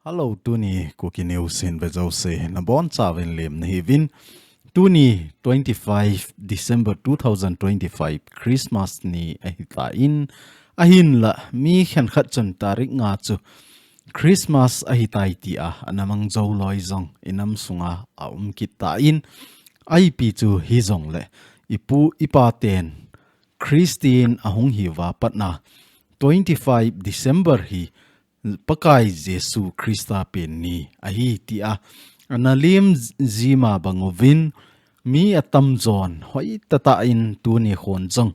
Hello, TUNI, Kuki News in Vezose, Nabon Savin Lim Nihivin, TUNI 25 December 2025, Christmas ni ahitain, ahin la mi khan khat chun tarik nga chu, Christmas ahitai ti anamang zo loi zong inam sunga kitain, pi chu hi zong le, ipu ipaten, Christine ahung hiwa patna, 25 December hi, pakai Jesu Krista pen ni ahi tia analim zima bangovin mi atam zon hoi tata in tu ni khon jong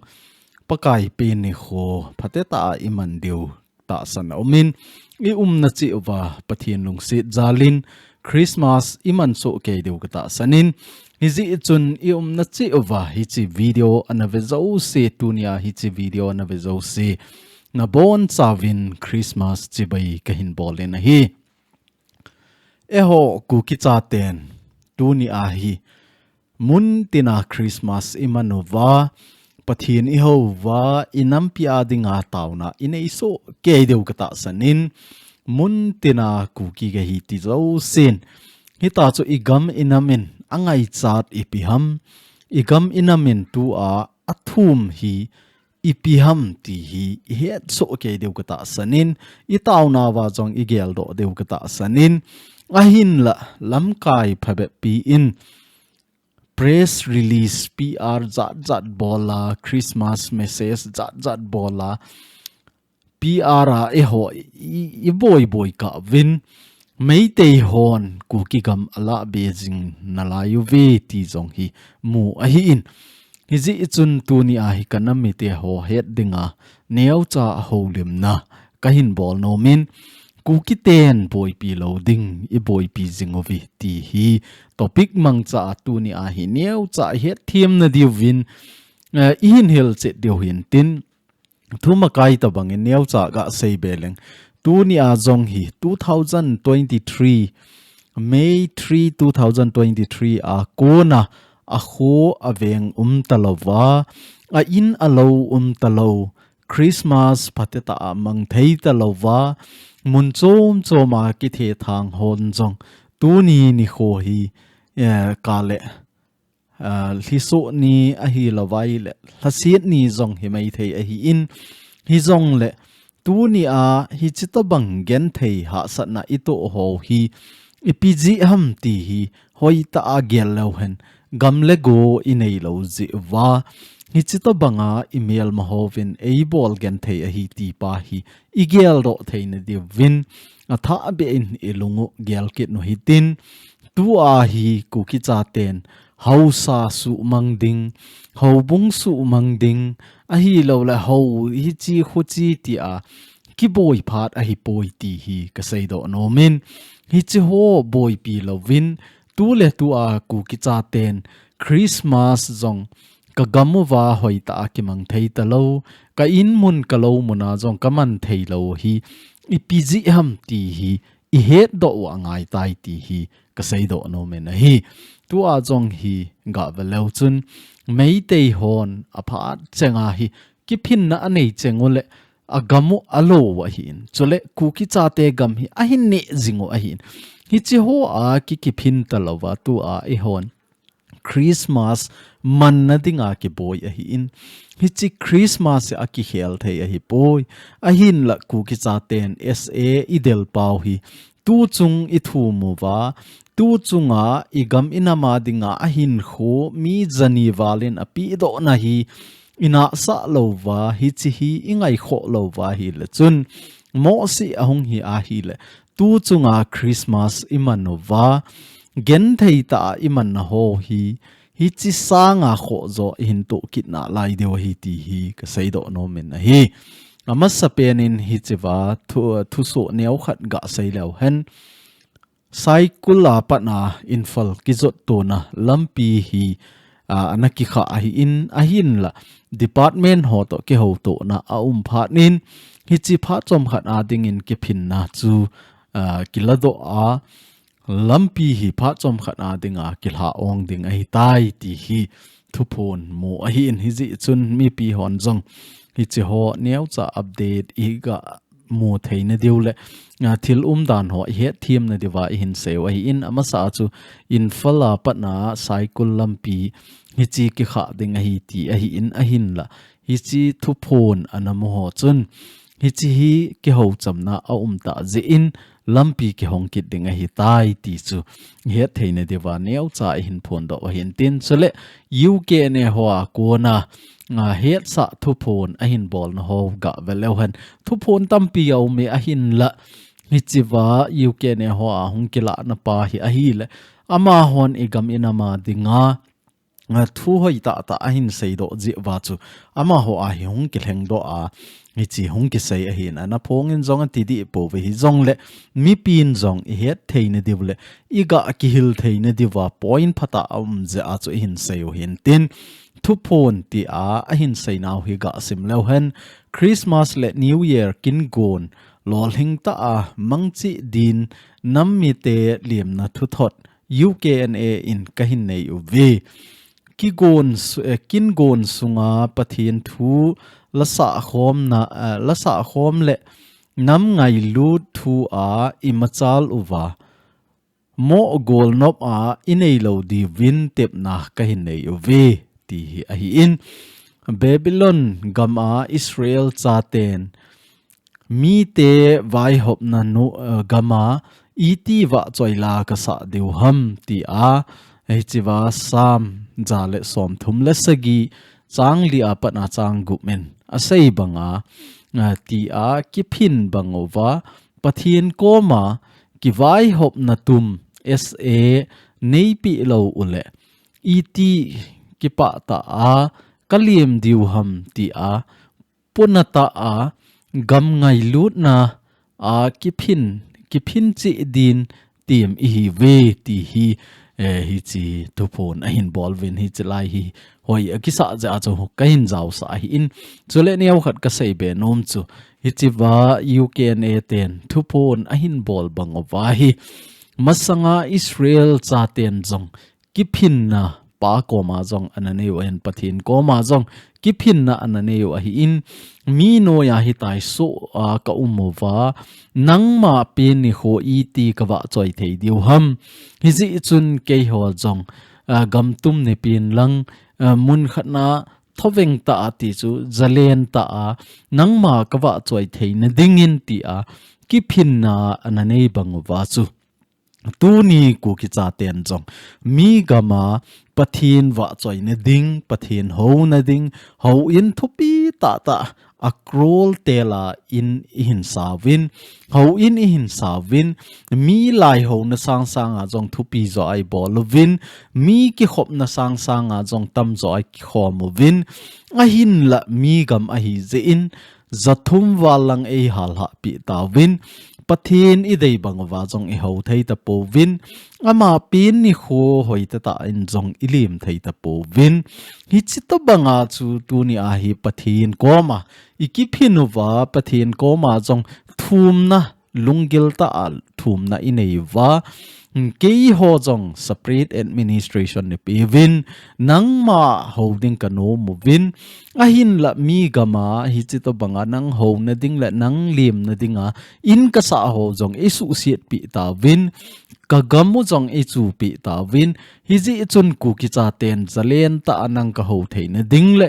pakai pen ni kho phateta iman deu ta san omin I na chi wa pathian lung se jalin Christmas iman so ke deu ta sanin hizi chun na chi wa hi chi video anavezo se tunia hi chi video anavezo se na bon savin Christmas chibai kahin bolen hi eho Kuki CHATEN tuni ahi mun tina Christmas imanova pathin ihova inampia dinga tauna ineiso ke deu kata sanin mun tina Kuki ge hi ti zo sin hita chu igam inamin angai chat ipiham igam inamin tu athum hi ipiham ti hi het so ke deu kata sanin itauna wa jong igel do deu kata sanin ahin la lamkai phabe pi in press release PR zat bola Christmas message zat bola PR eho I boy ka win meitei hon Kuki gam ala Beijing nalayu ve ti jong hi mu ahi in hizi chun tuni ahi kanami te ho het dinga neu cha holim na kahin bol no min Kuki ten BOIPI loading I BOIPI zingovi ti hi topic mang cha tuni ahi neu cha het thiam na diwin in hil che diu hin tin thuma kai ta bang neu cha ga sei beleng tuni a jong hi 2023 May 3 2023 a kona a kho aveng talowa a in alo talo Christmas pateta mang thei talowa mun chom choma ki the thang hon jong tuni ni kho hi kale liso ni a hi lawai le hasiet ni jong hi mai thei a hi in hi jong le tuni a hi chita bang gen thei ha satna ito ho hi ipg ham ti hi hoi ta a gel lo hen gamle go inei lo zi wa hi chita banga email mahovin eibol gen thei a hi ti pa hi igel ro thein di win atha be in elungu gel kit no hitin tu a hi Kuki CHATEN hausa su mangding haubung su mangding a hi lo la ho hi chi khuchi ti a ki boi phat a hi poi ti hi ka sei do no min hi chi ho BOIPI lovin tu le tu a Kuki CHATEN Christmas zong ka gamuwa hoita ki mang thei talo ka in mun kalo muna jong kaman thei lo hi ipg ham ti hi I het do wa ngai tai ti hi ka sei do no men hi tu a jong hi ga velo chun mei tei hon apha chenga hi ki phin na anei chengole agamu alo wa hin chole Kuki CHATEN gam hi ahin ne zingo ahin hi chi ho a ki phin talowa tu a e hon Christmas man na dinga ki boy ahi in hichi Christmas a ki hel thei ahi boy ahin la Kuki CHATEN SA idel pau hi tu chung I thu mu wa tu chunga igam inama dinga ahin kho mi jani walin api do na hi ina sa lo wa hichi hi ingai kho lo wa hi le chun mo si ahung hi a hi le tu chunga Christmas imanova gen thei ta iman na ho hi chi sanga kho zo hin to kitna lai deu hi ti hi ka sei do no men na hi amasa penin hi chiwa thu so neu khat ga sei lew hen cycle patna infal kizot to na lampi hi anaki kha hi in ahin la department ho to ke ho to na phat nin hi chi phat chom khat a ding in ke phin na chu kilado a lampi hi pha chom khana dinga kilha ong ding a hi tai ti hi thupon mo a hi in hi ji chun mi pi hon jong hi chi ho neu cha update i ga mu theina deule thil dan ho he thiam na dewa hin seu a hi in ama sa chu in fala patna cycle lampi hi chi ki kha ding a hi ti a hi in a hin la hi chi thupon anam ho chun hi chi hi ki ho chamna a ta je in lampi ki hong kit ding a hi tai ti chu he theina dewa neu cha hin phon do hin tin chule UKNA ho a ko na het sa thu phon a hin bol na ho ga veleu han thu phon tampi au me a hin la hi chiwa UKNA ho a hung kila na pa hi a hi le ama hon igam inama dinga thu hoi ta a hin sei do ji wa chu ama ho a hi hung ki leng do a hi chi hung ki sei a hin ana phong in zong ti di po ve hi zong le mi pin zong i het theina div le i ga ki hil theina diwa point phata je a chu hin sei hin tin thu phon ti a hin sei naw hi ga sim lo hen Christmas le New Year kin gon lol hing ta a mangchi din nam mi te liam na thu thot UKNA in kahin nei u ve kin gon sunga pathian thu lasa khom le nam ngai lu thu a imachal uwa mo gol nop a inei lo di win tep na kahin nei u ve ti hi a hi in Babylon gama Israel CHATEN mi te vai hop na no gama iti wa choila ka sa deu ham ti a ei chiwa sam jale som thum le sagi chang li a pana chang gu men a sei banga ti a ki phin bangova pathian koma ki vai hop na tum sa nei pi lo ule iti ki pa ta a kaliem diu ham ti a punata a gam ngai lut na a ki phin chi din tim i ve ti hi hi chi tu phone a hin bol win hi chlai hi hoi akisa ja chu kain jaw sa hi in chule neu khat ka sei be nom chu hi chi wa UKNA ten tu phone a hin bol bang wa hi masanga Israel CHATEN jong ki phin na pa ko ma jong anane wen pathin ko ma jong ki phin na anane wa hi in mi no ya hi tai so ka umova nangma pe ni ho iti ka wa choi thei diu ham hi ji chun ke ho jong GAMTUM ne pin lang mun khatna thoveng ta ati chu zalen ta a nangma ka wa choi thei na dingin ti a ki phin na anane bangwa chu TUNI Kuki CHATEN jong mi gama pathin wa choi na ding pathin ho na ding ho in thupi ta akrol tela in sawin ho in sawin mi lai ho na sang a jong thupi zo ai bolovin mi ki khop na sang a jong tam zo ai khom win a hin la mi gam a hi ze in zathum walang ei hal ha pi ta win pathin idei bangwa jong i ho thei ta po win ama pin ni kho hoi ta in jong ilim thei ta po win hi chi to banga chu TUNI a hi pathin koma ikipinu wa pathin koma jong thum na lungil ta al thum na inei wa ke ho jong separate administration ne pe win nangma holding kano mu win a hin la mi gama hi chi to banga nang ho na ding la nang lim na dinga in ka sa ho jong isu siat pi ta win ka gamu jong e chu pi ta win hi ji chun Kuki CHATEN zalen ta anang ka ho theina ding le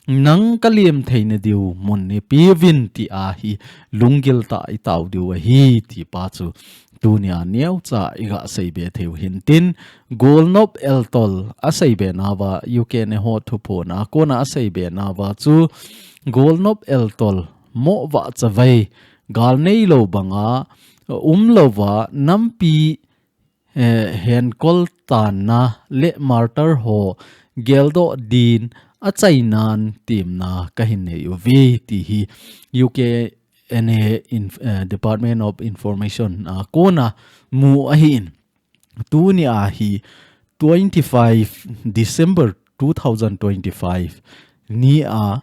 nang kaliem theina diu mon ne pi win ti a hi lungil ta i taw diu hi ti pa chu TUNI niau cha iga seibe theu hintin golnop eltol a seibe nawa UKNA ho thu pho na kona a seibe nawa chu golnop eltol mo wa chawai gal nei lo banga lo wa nampi hen kol tan na le martyr ho geldo din a chainan tim na kahin nei vi ti hi UKNA Department of Information kona mu ahin TUNI a hi 25 December 2025 ni a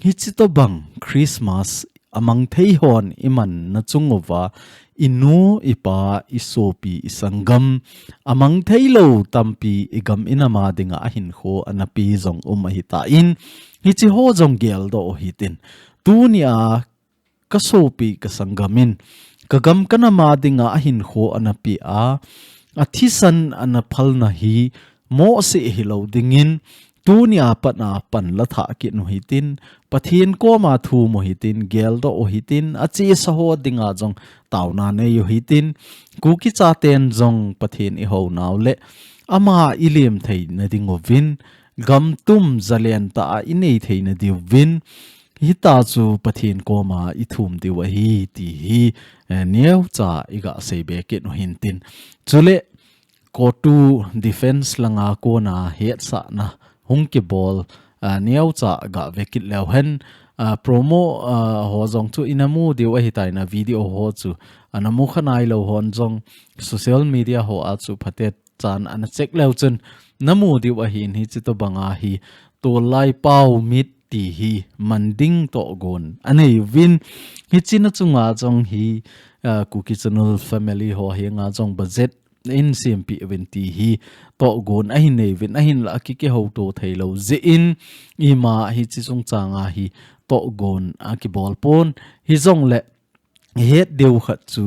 hichito bang Christmas amang thei hon iman na chungova inu ipa isopi isangam amang thailo tampi igam inama dinga ahin kho anapi zong hita in hichi ho zong gel do hitin tunia kasopi kasangamin kagam kanama dinga ahin kho anapi athisan anaphalna hi mo se hilo dingin tunia patna pan latha ki no hitin pathin ko ma thu mo hitin gel do o hitin achi saho dinga jong tauna ne yo hitin kuki chaten jong pathin I ho naule ama ilim thei na dingovin gamtum zalian ta inei thei na divin hita chu pathin ko ma ithum diwa hi ti hi new cha iga sebe ke no hintin chule ko tu defense langa ko na het sa na hungki ball niaw cha ga vekit lew hen promo ho jong chu inamu diwa hitai na video ho chu anamu khanai lo hon jong social media ho a chu phatet chan an check lew chun namu diwa hin hi chu to banga hi to lai pau mit ti hi manding to gon anei win hi china chunga jong hi Kuki channel family ho hi nga jong budget in CMP event hi to gon ahin nei vin ahin la ki ke ho to thailo ze in ima hi chi chung changa hi to gon ki bol pon hi jong le het deu khat chu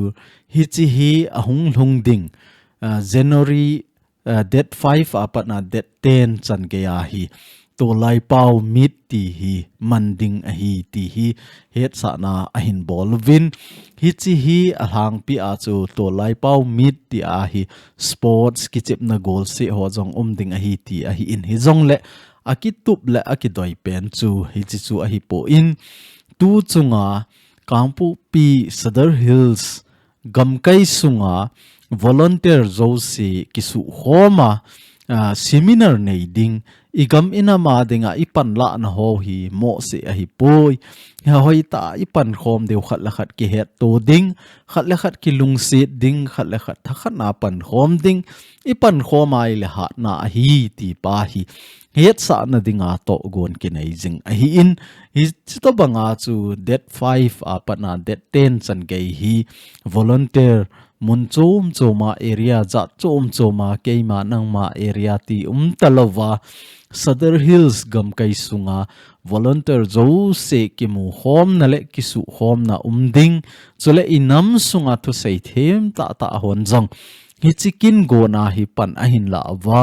hi chi hi ahung lung ding January date 5 apatna date 10 chan ke ya hi to lai pau mit ti hi manding a hi ti hi het sa na ahin bol win hi chi hi ahang pi a chu to lai pau mit ti a hi sports ki chep na goal se ho jong ding a hi ti a hi in hi jong le akitup le akidoi pen chu hi chi chu a hi po in tu chunga kampu pi Sadar Hills gamkai sunga volunteer zo si kisu homa seminar nei ding igam inama dinga ipan la na ho hi mo se a hi poi hoi ta ipan khom deu khat la khat ki het to ding khat la khat ki lung se ding khat la khat thakhat na pan khom ding ipan khomai le ha na hi ti pa hi het sa na dinga to gon ki nei jing a hi in hi to banga chu date 5 apana date 10 chan gei hi volunteer mun chom choma area za chom choma keima nangma area ti talova Sadar Hills gam kai sunga volunteer zo se kimu hom na le kisu hom na ding chule inam sunga thu sei them ta hon jong hi chikin go na hi pan ahin la wa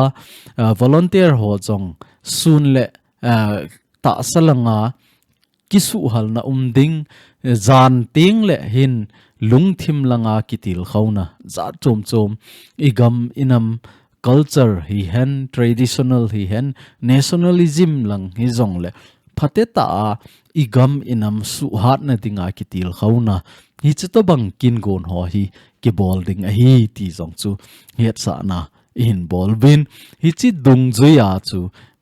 volunteer ho jong sun le ta salanga kisu hal na ding zan ting le hin lungthim langa kitil khawna za chom igam inam culture hi hen traditional hi hen nationalism lang hi zong le phateta igam inam su hat na dinga kitil khawna hi chito bang kin gon ho hi ki bolding a hi ti zong chu het sa na in bolvin hi chi dung zoya chu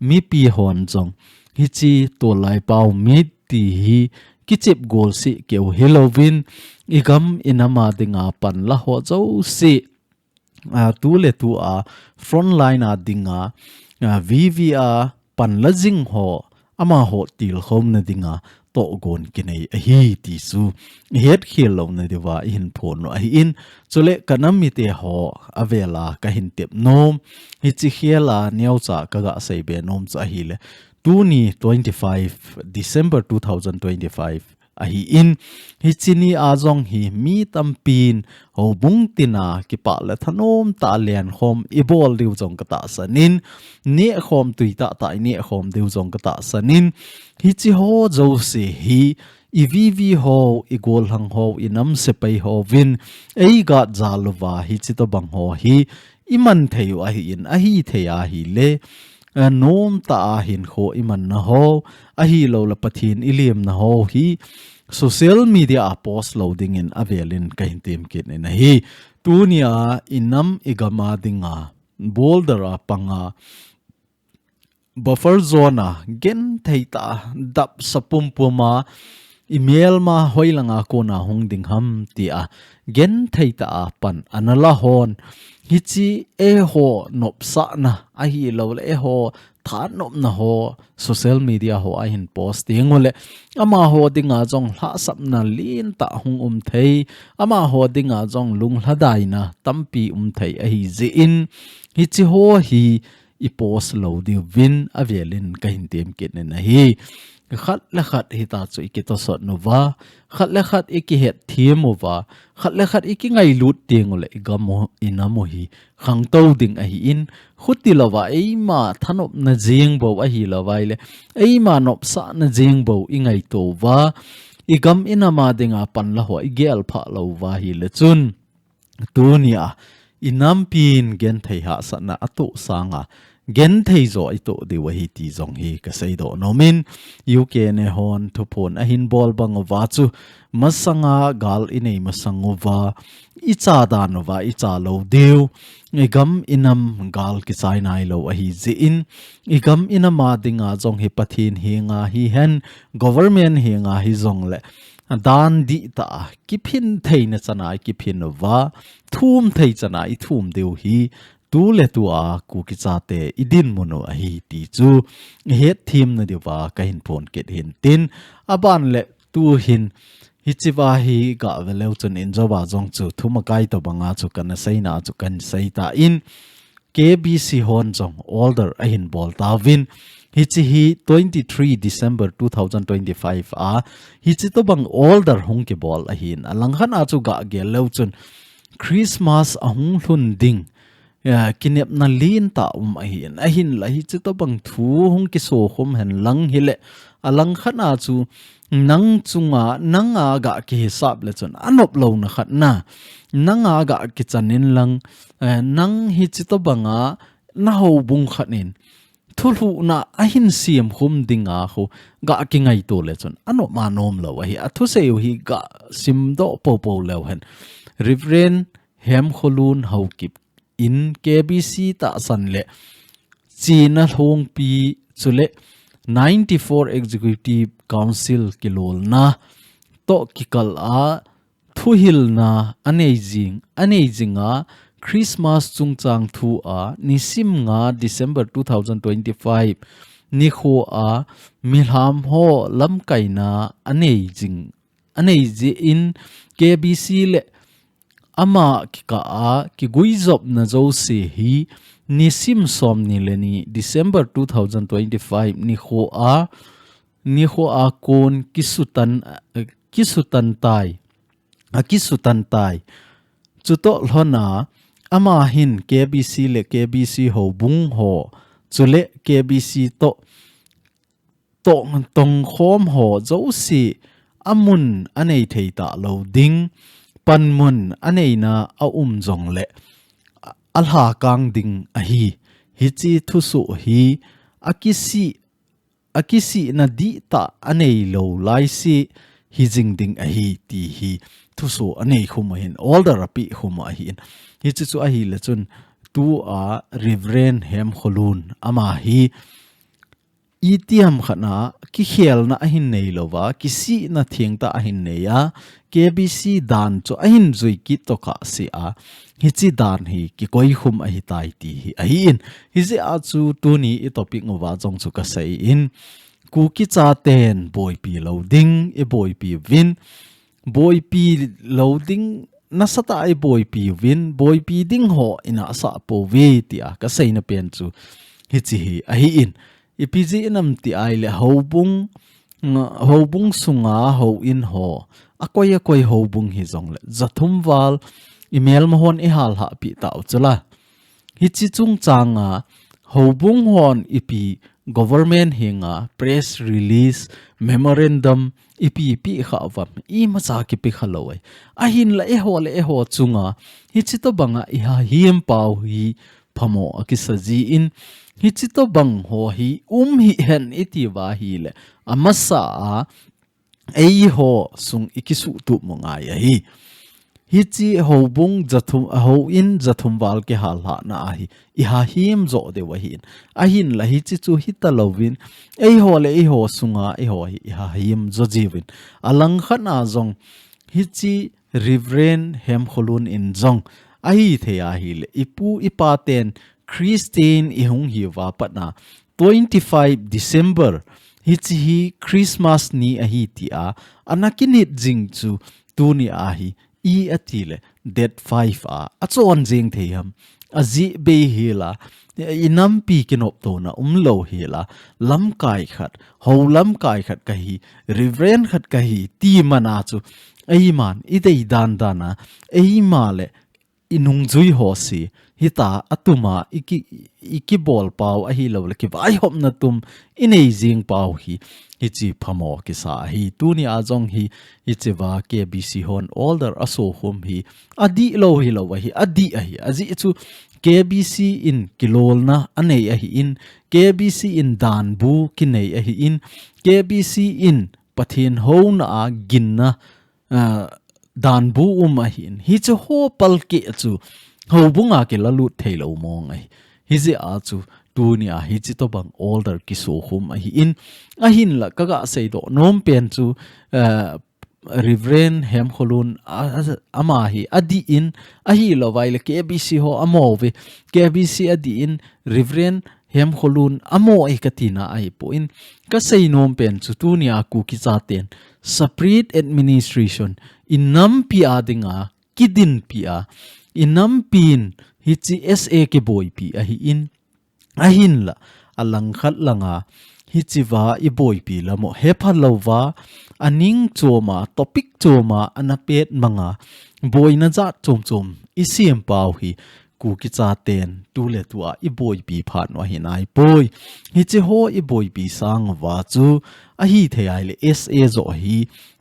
mi pi hon jong hi chi to lai pau mi ti hi kichip gol si keu Halloween igam inama dinga pan la ho zo si tu le tu a frontline a dinga VVR pan la jing ho ama ho til khom na dinga to gon kinai a hi ti su het khil lo na dewa in phon no a in chole kanami te ho avela ka hin tep nom hi chi khiala niau cha ka ga sei be nom cha hi le TUNI 25 December 2025 ahi in hi chini azong hi mi tampin ho bung tina ki pa la thanom ta lian khom ibol diu jong ka ta sanin ne khom tuita ta ne khom diu jong ka ta sanin hi chi ho zo se hi EVV ho igol hang ho inam se pai ho win ei ga zalwa hi chi to bang ho hi iman theyu ahi in ahi theya hi le nom ta hin kho iman na ho ahi lo la pathin ilim na ho hi social media post loading in avelin kahin tim kin na hi tunia inam igama dinga boulder panga buffer zone gen theita dap sapumpuma email ma hoilanga kona hongding ham ti a gen theita pan anala hon hichi e ho nopsa na a hi lo le ho than nop na ho social media ho a hin post ding ole ama ho dinga jong hla sap na lin ta hung thei ama ho dinga jong lung hladai na tampi thei a hi ze in hi chi ho hi i post lo di win avelin ka hin tem ket na hi khát le khát hi ta chu ikito sot no wa khát le khát iki het thiam wa khát le khát iki ngai lut ting ole igamo inamo hi khang to ding a hi in khuti lawa ei ma thanop na jing bo a hi lawai le ei ma nop sa na jing bo ingai to wa igam inama dinga pan la ho igel pha lo wa hi le chun tunia inam pin gen thei ha sa na atu sanga gen thei zo ito de wa hi ti zong hi ka sei do nomin UKNA hon to pon a hin bol bang wa chu masanga gal inei masangova icha danova icha lo deu igam inam gal ki chai nai lo a hi ze in igam inama dinga jong hi pathin hi nga hi hen government hi nga hi zong le dan di ta ki phin thei na chana ki phin wa thum thei chana I thum deu hi tu le tu a ku ki chate idin mono a hi ti chu het thim na dewa ka hin phone ket hin tin aban le tu hin hichiwa hi ga veleu chun in jowa jong chu thuma kai to banga chu kan sei na chu kan sei ta in KBC hon jong older a hin bol ta win hichi hi 23 December 2025 a hichi to bang older hong ke bol a hin alang khan a chu ga ge leu chun Christmas a hung hlun ding kinep na lin ta ahin la hi chu to bang thu hung ki so khom hen lang hile alang khana chu nang chunga nanga ga ki hisab le chun anop lo na khat na nanga ga ki chanin lang nang hi chu to banga na ho bung khanin thulu na ahin siam khum dinga kho ga ki ngai to le chun anop ma nom lo hi athu se hi ga sim do po po lo hen Reverend hem kholun hau kip in KBC ta san le China hong pi chule 94 Executive Council kilol na to kikal a thuhil na anejing a Christmas chungchang thu a nisim nga December 2025 ni kho a milham ho lam kaina aneji in KBC le ama kika a ki guizop na zo se hi nisim som ni leni December 2025 ni kho a kon kisutan tai chuto lhona ama hin KBC le KBC ho bung ho chule KBC to tong khom ho zo si amun anei theita lo ding panmun anei na a jong le alha kang ding a hi chi thu su hi akisi na di ta anei lo lai si hi jing ding a hi ti hi thu su anei khuma hin older api khuma hin hi chu a hi le chun tu a Reverend hem kholun ama hi itiam khana ki khel na ahin nei lova ki si na thieng ta ahin nei ya KBC dan cho ahin zui ki to ka si a hi chi dan hi ki koi khum a hi tai ti hi a hi in hi ze a chu TUNI I topic ngwa jong chu ka sei in Kuki CHATEN BOIPI loading e BOIPI win BOIPI loading nasata ai BOIPI win BOIPI ding ho ina sa po we ti a ka sei na pen chu hi chi hi a hi in ipg inam ti ai le hobung sunga ho in ho akoi hobung hi zong le zathum wal email mahon I hal ha pi ta uchala hi chi chung changa hobung hon ipi government hinga press release memorandum ipi kha wam I ma cha ki pi khaloi ahin la e ho chunga hi chi to banga I ha him pau hi phamo akisaji in hi chi to bang ho hi hi hen iti wa hi le amasa a ei ho sung ikisu tu monga ya hi chi ho bung jathum ho in jathum wal ke hal ha na hi I ha him zo de wa hin a hin la hi chi chu hita lovin ei ho sunga ei ho hi ha him zo jiwin alang khana zong hi chi Reverend hem kholun in zong a hi the ya hi le ipu ipaten Christine ihung hi wa patna 25 December hi chi hi Christmas ni a hi ti a anakin hit jing chu tuni a hi I atile date 5 a achon jing theiam azi be hila inam pi kinop to na lo hila lam kai khat ho lam kai khat ka hi reverend khat ka hi ti mana chu ei man idei dan dana ei male inung zui ho si hita atuma iki bol pau a hi lo le ki vai hop na tum inei jing pau hi chi phamo ki sa hi tuni a jong hi chi wa KBC hon older aso hum hi adi lo hi adi a hi aji chu KBC in kilol na anei a hi in KBC in dan bu kinei a hi in KBC in pathin ho na a gin na dan bu a hin hi chu ho pal ke chu ho bunga ke lalu thailo mong ai hi je a chu tunia hi chi to bang older ki so hum a hi in a hin la kaga sei do nom pen chu reverend hem kholun ama hi adi in a hi lo vai le KBC ho amove KBC adi in reverend hem kholun amo ai katina ai po in ka sei nom pen chu tunia Kuki CHATEN separate administration inam pia dinga kidin pia inam pin hi chi SA ke BOIPI a hi in a hin la alang khat langa hi chi wa I BOIPI la mo hepa lova aning choma topic choma anapet manga boina za chom isiam pau hi Kuki CHATEN tu le tua I BOIPI phan wa hinai poi hi chi ho I BOIPI sang wa chu a hi thei le SA zo hi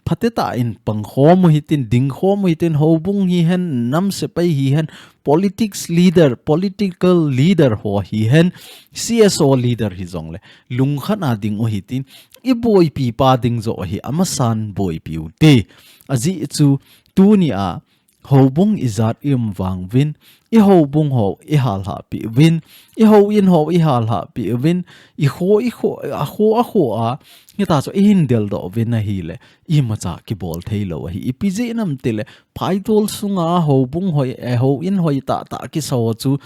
phateta in pang khom hitin ding khom hitin hobung hi hen nam se pai hi hen political leader ho hi hen CSO leader hi zongle lung khana ding o hitin I BOIPI pa ding zo hi amasan BOIPI te aji chu tuni a hobung izat wang win I hobung ho I hal ha pi win I ho in ho I hal ha pi win I ho a ngita so in del do win na hi le I macha ki bol thailo hi I pj nam tele phaidol sunga hobung hoi ho in hoi ta ki so chu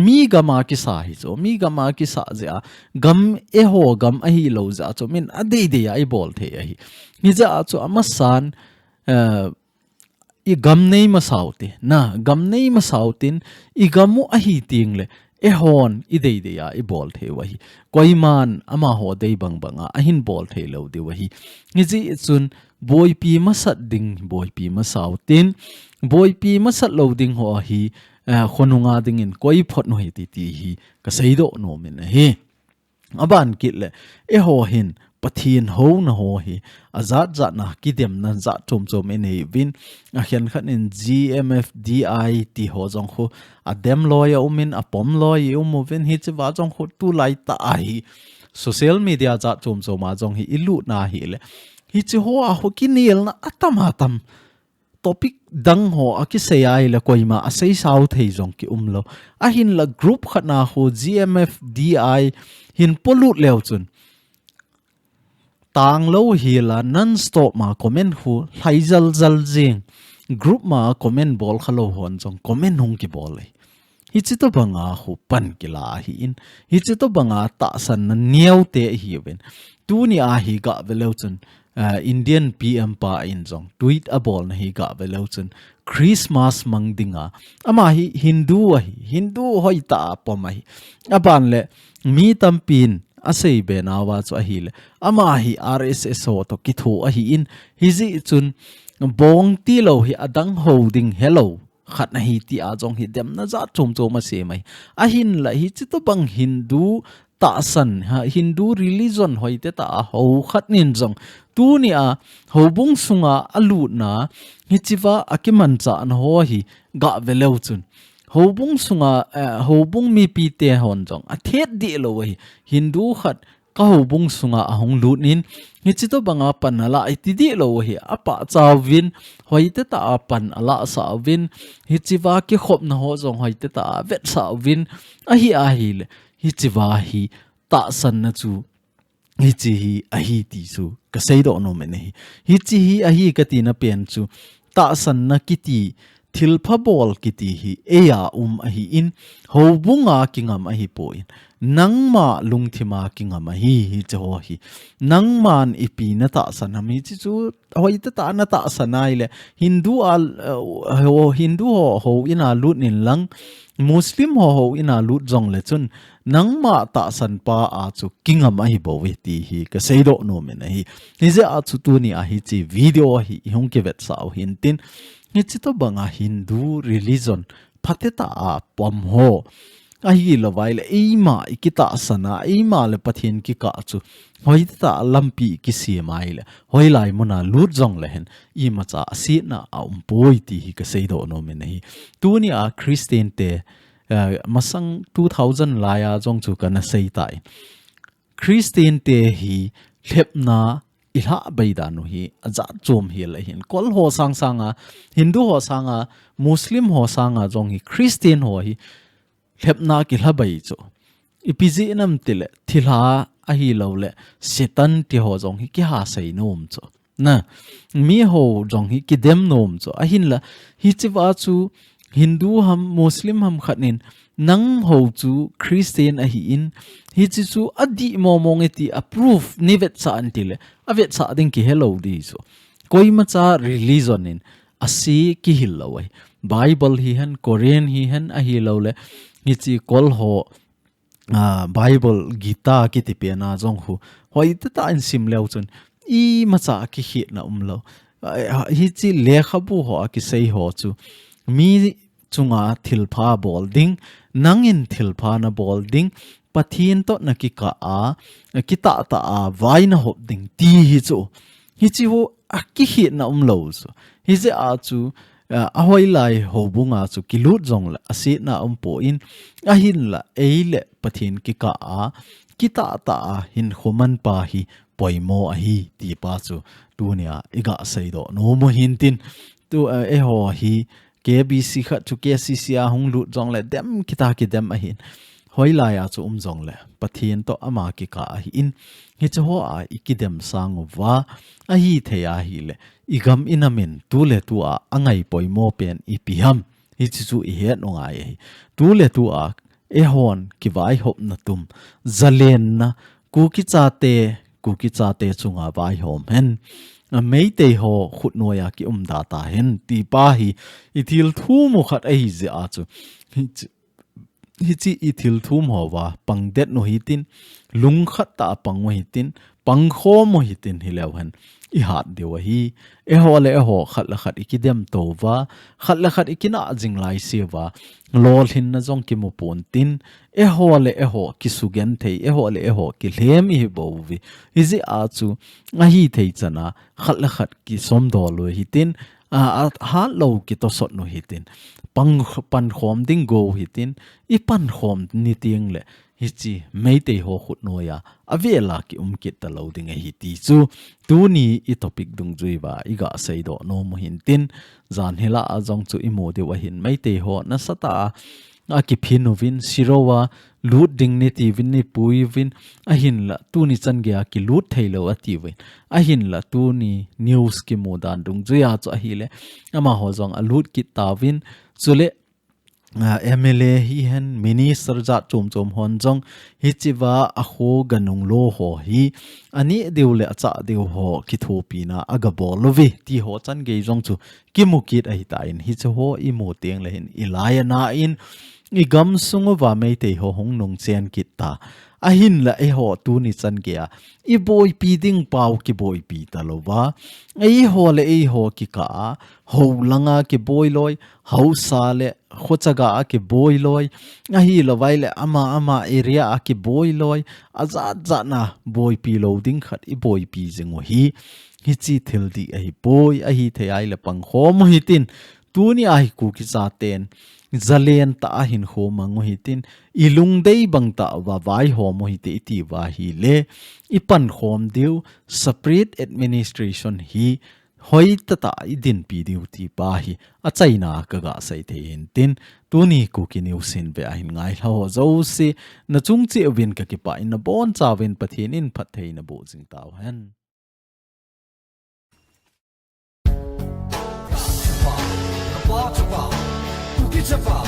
mi gama ki sa hi so mi gama ki sa ja gam ho gam a hi lo ja cho min ade de ya I bol the hi ni ja chu amasan I gam nei masaute na gam nei masautin I gamu a hi tingle e hon I dei de ya I bol the wa hi koiman ama ho dei banga a hin bol the lo de wa hi ni ji chun BOIPI masat ding BOIPI masautin BOIPI masat lo ding ho hi khonunga ding in koi phot no hi ti hi ka seido no min hi aban kitle e ho hin pathin ho na ho hi azat za na kidem na za chom ene win a hian khan in GMFDI ti ho jong kho adem lawyer umin apom lawyer win hi chwa jong kho tu lai ta ai social media za chom ma jong hi ilu na hi le hi chi ho a ho kinil na atam topic dang ho aki sei ai la koima a sei sau thei jong ki umlo a hin la group khana ho GMFDI hin polut leo chun tang lo hi la non stop ma comment hu lai zal jing group ma comment bol khalo hon jong comment hung ki bol hi chi to banga hu pan ki la hi in hi chi to banga ta san na niau te hi ven tu ni a hi ga velo chun Indian PM pa in jong tweet a bol na hi ga velo chun Christmas mangdinga ama hi Hindu hoi ta pomai aban le mi tampin asei be nawa chu a hi le ama hi RSS ho to ki tho a hi in hi ji chun bong ti lo hi adang holding hello khat na hi ti a jong hi dem na za chom ma se mai a hin la hi chi to bang Hindu ta san ha Hindu religion hoite ta ho khat nin jong tu ni a ho bung sunga alu na hi chiwa akiman cha an ho hi ga velo chun ho bung sunga ho bung mi pi te hon jong a thet di lo hi Hindu khat ka ho bung sunga a hong lut nin hi chi to banga pan ala ai ti di lo hi apa chawin hoite ta pan ala sa win hi chiwa ki khop na ho jong hoite ta vet sa win a hi le hi chiwa hi ta san na chu hi chi hi a hi ti chu ka sei do no me nei hi chi hi a hi ka ti na pen chu ta san na ki ti thil pha bol kiti hi eya ahi in ho bunga kingam ahi poin nangma lungthima kingam hi cho hi nangman ipi na ta sanami chu hoi ta na ta sanai le hindu ho ina lut nin lang muslim ho ina lut jong le chun nangma ta san pa a chu kingam ahi bo we ti hi ka seido no men hi ni je a chu tu ni a hi chi video hi hong ke vet sao hin tin ni chi to banga hindu religion phateta a pom ho ahi lo vai le eima ikita sana eima le pathin ki ka chu hoi ta lampi ki si mai le hoi lai mona lut jong le hen i ma cha si na a poi ti hi ka seido no men hi tu ni a christian te masang 2000 laya jong chu kana sei tai christian te hi lepna ilha baida no hi aja chom hi la hin kol ho sanga hindu ho sanga muslim ho sanga jong hi christian ho hi lepna ki hlabai chu ipiji nam tile thilha a hi lo le setan ti ho jong hi ki ha sei nom chu na mi ho jong hi ki dem nom chu a hin la hi chiwa chu hindu ham muslim ham khanin nang ho chu christian a hi in hi chu adi momong eti approve nivet sa antile avet sa ding ki hello di so koi ma cha religion in asi ki hilawai bible hi han korean hi han a hi lo le hi chi kol ho bible gita ki ti pe na jong hu hoi ta in sim leu chun i ma cha ki hi na lo hi chi le khabu ho ki sei ho chu mi chunga thilpha bolding nangin thilpha na bolding pathin to na ki ka a kita ta a vai na hop ding ti hi chu hi chi ho a ki hi na lo so hi je a chu a hoi lai ho bunga chu kilut jong la asi na po in a hin la eile pathin ki ka a kita ta a hin khoman pa hi poimo a hi ti pa chu tunia iga seido no mo hin tin tu e ho hi KBC khat chu KCC a hung lut jong le dem kita ki dem a hin hoi lai a chu jong le pathin to ama ki ka a hi in hi chu ho a ikidem sang wa a hi the a hi le igam inamin tu le tu a angai poimo pen ipiham hi chu i het no ngai tu le tu a e hon ki vai hop na tum zalen na kuki chate chunga vai hom hen mei te ho khut noya ki da ta hen ti pa hi ithil thu mo khat ai ze a chu hi chi ithil thu mo wa pangdet no hitin lung khat ta pang mo hitin pang kho mo hitin hi lew han i hat dewa hi e ho le e ho khat la khat ikidem to wa khat la khat ikina jing lai se wa lol hin na jong ki mo pon tin e ho le e ho ki sugen thei e ho le e ho ki hlem hi bo wi izi a chu a hi thei chana khat la khat ki som do lo hitin a ha lo ki to sot no hitin pan khom ding go hitin I pan khom ni tiang le hi chi mei te ho khut noya avela ki kit ta lo ding hi ti chu tu ni I topic dung jui ba iga sei do no mo hin tin zan hela azong chu I mo de wa hin mei te ho na sata a ki phinovin sirowa lut ding ni ti vin ni pui vin a hin la tu ni chan ge ki lut thailo ati win a hin la tu ni news ki mo dan dung juya chu a hi le ama ho jong a lut ki ta vin chule MLA hi hen minister ja chom hon jong hi chiwa a ho ganung lo ho hi ani deule acha deu ho ki thopi na aga bolovi ti ho chan ge jong chu ki mukit ai ta in hi chu ho I mo teng le hin ilaya na in I gam sungo wa mei te ho hong nong chen kit ta a hin la e ho tu ni chan ge a I BOIPI ding pau ki BOIPI ta lo wa ei ho le ei ho ki ka ho langa ki boy loi ho sa le khochaga ki boy loi a hi lo vai le ama area ki boy loi azat na BOIPI lo ding khat I BOIPI jingo hi chi thil di ai boy a hi the ai le pang khom hi tin tu ni ai ku ki CHATEN zalen ta hin ho mango hitin ilung dei bang ta wa vai ho mo hite iti wa hi le ipan khom diu separate administration hi hoi ta idin pi diu ti pa hi a chaina ka ga sai the in tin tuni Kuki new sin be a hin ngai ho zo se na chung chi win ka ki pa in na bon cha win pathin in phat thei na bo jing taw han chapa, Kuki chapa,